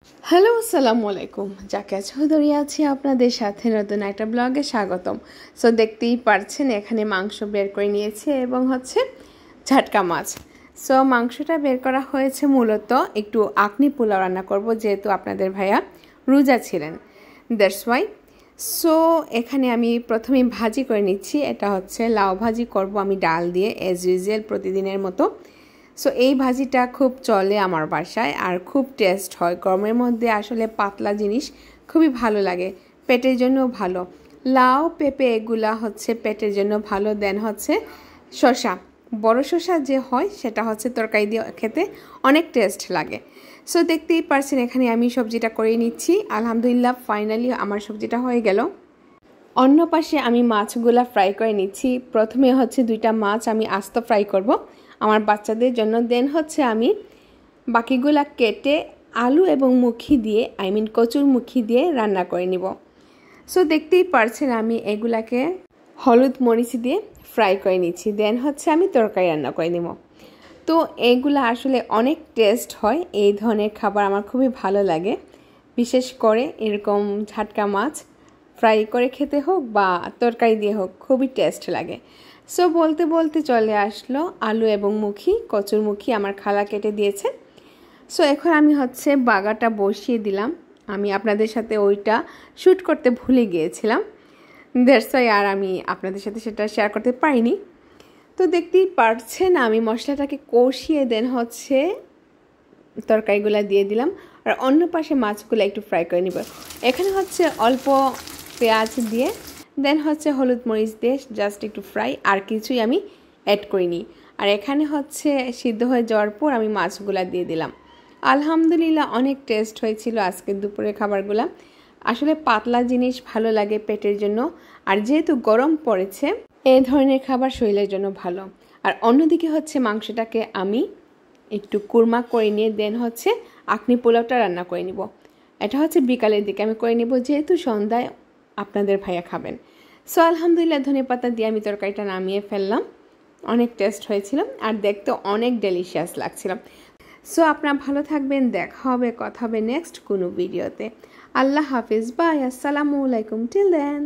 Hello, আসসালামু আলাইকুম। জাকিয়া চৌধুরী আছি আপনাদের সাথে নতুন একটা ব্লগে স্বাগতম। সো দেখতেই পারছেন এখানে মাংস বের করে নিয়েছি এবং ঝাটকা মাছ। সো মাংসটা বের করা হয়েছে মূলত একটু আকনি পোলাও রান্না করব, যেহেতু আপনাদের ভাইয়া রোজা ছিলেন, দ্যাটস ওয়াই। সো এখানে আমি প্রথমে ভাজি করে নিচ্ছি। এটা লাউ ভাজি করব আমি ডাল দিয়ে, অ্যাজ ইউজুয়াল প্রতিদিনের মতো। সো এই ভাজিটা খুব চলে আমার বাসায় আর খুব টেস্ট হয়। গরমের মধ্যে আসলে পাতলা জিনিস খুবই ভালো লাগে, পেটের জন্য ভালো। লাউ পেঁপে এগুলা পেটের জন্য ভালো। দেন শসা, বড় শসা যে হয় সেটা তরকারি দিয়ে খেতে অনেক টেস্ট লাগে। সো দেখতেই পারছেন এখানে আমি সবজিটা করে নিচ্ছি। আলহামদুলিল্লাহ, ফাইনালি আমার সবজিটা হয়ে গেল। অন্য পাশে আমি মাছগুলা ফ্রাই করে নিচ্ছি। প্রথমে দুইটা মাছ আমি আস্ত ফ্রাই করব আমার বাচ্চাদের জন্য। দেন আমি বাকিগুলা কেটে আলু এবং মুখি দিয়ে, কচুর মুখি দিয়ে রান্না করে নিব। সো দেখতেই পারছেন আমি এগুলাকে হলুদ মরিচ দিয়ে ফ্রাই করে নিচ্ছি। দেন আমি তরকারি রান্না করে নিব। তো এগুলা আসলে অনেক টেস্ট হয়। এই ধরনের খাবার আমার খুবই ভালো লাগে, বিশেষ করে এরকম ঝাটকা মাছ ফ্রাই করে খেতে হোক বা তরকারি দিয়ে হোক, খুবই টেস্ট লাগে। সো বলতে বলতে চলে আসলো আলু এবং কচুর মুখি আমার খালা কেটে দিয়েছে। সো এখন আমি বাগাটা বসিয়ে দিলাম। আমি আপনাদের সাথে ওইটা শ্যুট করতে ভুলে গিয়েছিলাম, দ্যাটস ওয়াই আর আমি আপনাদের সাথে সেটা শেয়ার করতে পারিনি। তো দেখতেই পারছেন আমি মশলাটাকে কষিয়ে দেন তরকারিগুলো দিয়ে দিলাম আর অন্য পাশে মাছগুলো একটু ফ্রাই করে নিব। এখানে অল্প পেঁয়াজ দিয়ে দেন হলুদ মরিচ দিয়ে জাস্ট একটু ফ্রাই, আর কিছুই আমি অ্যাড করিনি। আর এখানে সিদ্ধ হয়ে যাওয়ার পর আমি মাছগুলা দিয়ে দিলাম। আলহামদুলিল্লাহ, অনেক টেস্ট হয়েছিল আজকের দুপুরের খাবারগুলা। আসলে পাতলা জিনিস ভালো লাগে পেটের জন্য, আর যেহেতু গরম পড়েছে এই ধরনের খাবার শরীরের জন্য ভালো। আর অন্যদিকে মাংসটাকে আমি একটু কুরমা করে নিয়ে দেন আকনি পোলাওটা রান্না করে নিব। এটা বিকালের দিকে আমি করে নিব, যেহেতু সন্ধ্যায় আপনাদের ভাইয়া খাবেন। সো আলহামদুলিল্লাহ, ধনেপাতা দিয়ে আমি তরকারিটা নামিয়ে ফেললাম। অনেক টেস্ট হয়েছিল আর দেখতে অনেক ডেলিশিয়াস লাগছিল। সো আপনারা ভালো থাকবেন, দেখা হবে, কথা হবে নেক্সট কোনো ভিডিওতে। আল্লাহ হাফিজ, বাই, আসসালামু আলাইকুম, টিল দেন।